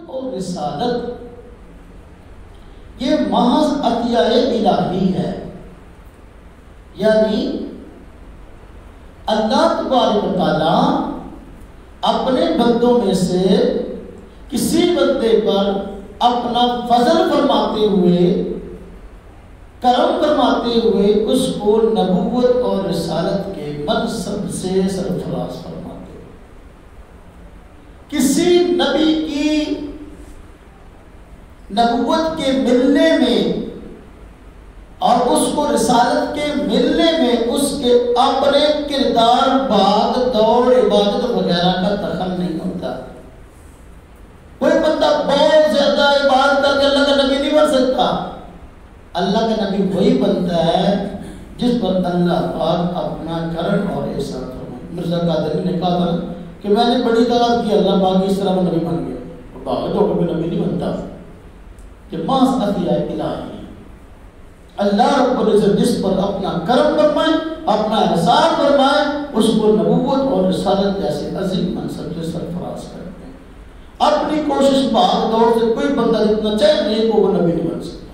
اور رسالت یہ محض عطیہ الہی ہے، یعنی اللہ تبارک و تعالیٰ اپنے بندوں میں سے کسی بندے پر اپنا فضل فرماتے ہوئے، کرم فرماتے ہوئے اس کو نبوت اور رسالت کے منصب سے سرفراز فرماتے ہیں۔ کسی نبی کی نبوت کے ملنے میں اور اس کو رسالت کے ملنے میں اس کے اپنے کردار، بات، دور، عبادت وغیرہ کا دخل نہیں ہوتا۔ کوئی بندہ بہت زیادہ عبادت کر کے اللہ کا نبی نہیں بن سکتا۔ اللہ کا نبی وہی بنتا ہے جس پر اللہ پاک اپنا کرم اور احسان فرمائے۔ مرزا قادری نے کہا تھا کہ میں نے بڑی تعداد کی، اللہ پاک اس طرح میں نبی بن گیا۔ باقی تو کوئی نبی نہیں بنتا کہ محض عطیہ الہی اللہ رب العزت جس پر اپنا کرم فرمائے، اپنا احسان فرمائے، اس کو نبوت اور رسالت جیسے عظیم منصب سے سرفراز کرتے ہیں۔ اپنی کوشش بھاگ دوڑ سے کوئی بندہ جتنا چاہے نیک ہو وہ نبی نہیں بن سکتا۔